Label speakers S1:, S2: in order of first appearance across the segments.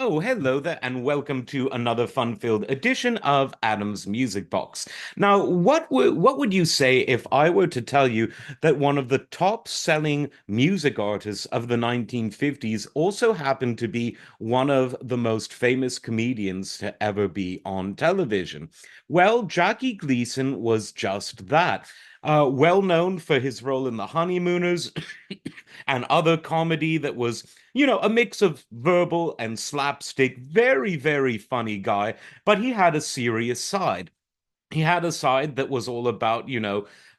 S1: Oh, hello there, and welcome to another fun-filled edition of Adam's Music Box. Now, what would you say if I were to tell you that one of the top-selling music artists of the 1950s also happened to be one of the most famous comedians to ever be on television? Well, Jackie Gleason was just that. Well known for his role in The Honeymooners and other comedy that was, a mix of verbal and slapstick. Very, very funny guy, but he had a serious side. He had a side that was all about,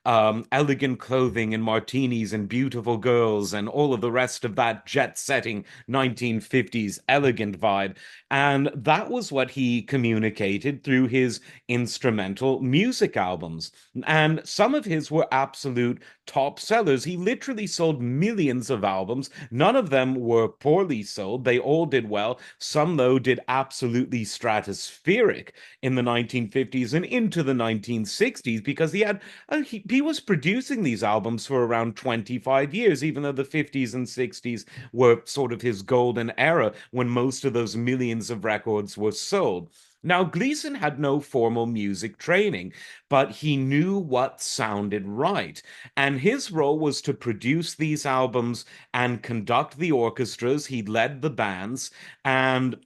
S1: elegant clothing and martinis and beautiful girls and all of the rest of that jet-setting 1950s elegant vibe. And that was what he communicated through his instrumental music albums. And some of his were absolute top sellers. He literally sold millions of albums. None of them were poorly sold. They all did well. Some, though, did absolutely stratospheric in the 1950s and into the 1960s because he was producing these albums for around 25 years, even though the 50s and 60s were sort of his golden era when most of those millions of records were sold. Now, Gleason had no formal music training, but he knew what sounded right. And his role was to produce these albums and conduct the orchestras. He led the bands, and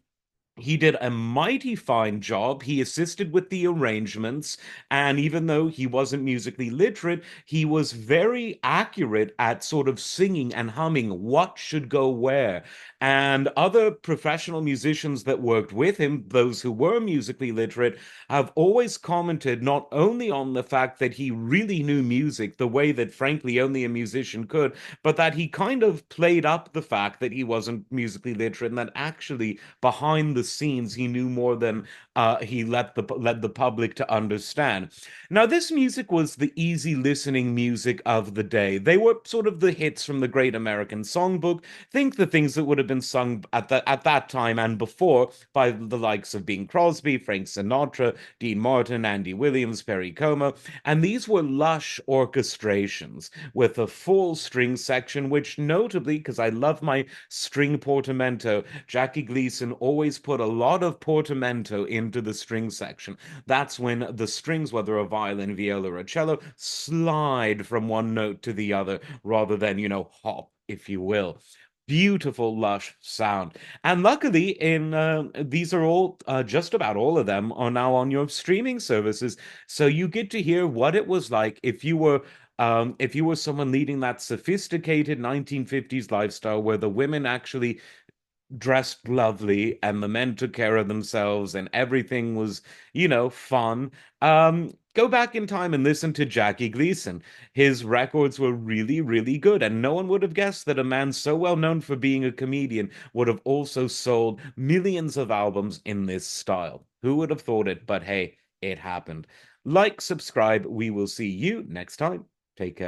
S1: he did a mighty fine job. He assisted with the arrangements, and even though he wasn't musically literate, he was very accurate at sort of singing and humming what should go where. And other professional musicians that worked with him, those who were musically literate, have always commented not only on the fact that he really knew music the way that, frankly, only a musician could, but that he kind of played up the fact that he wasn't musically literate and that actually behind the scenes he knew more than he led the public to understand. Now, this music was the easy listening music of the day. They were sort of the hits from the Great American Songbook. Think the things that would have been sung at that time and before by the likes of Bing Crosby, Frank Sinatra, Dean Martin, Andy Williams, Perry Como, and these were lush orchestrations with a full string section, which notably, because I love my string portamento, Jackie Gleason always put a lot of portamento into the string section. That's when the strings, whether a violin, viola, or cello, slide from one note to the other rather than, hop, if you will. Beautiful, lush sound. And luckily, in these are all just about all of them are now on your streaming services. So you get to hear what it was like if you were someone leading that sophisticated 1950s lifestyle where the women actually dressed lovely and the men took care of themselves and everything was, fun. Go back in time and listen to Jackie Gleason. His records were really, really good, and no one would have guessed that a man so well known for being a comedian would have also sold millions of albums in this style. Who would have thought it? But hey, it happened. Like, subscribe. We will see you next time. Take care.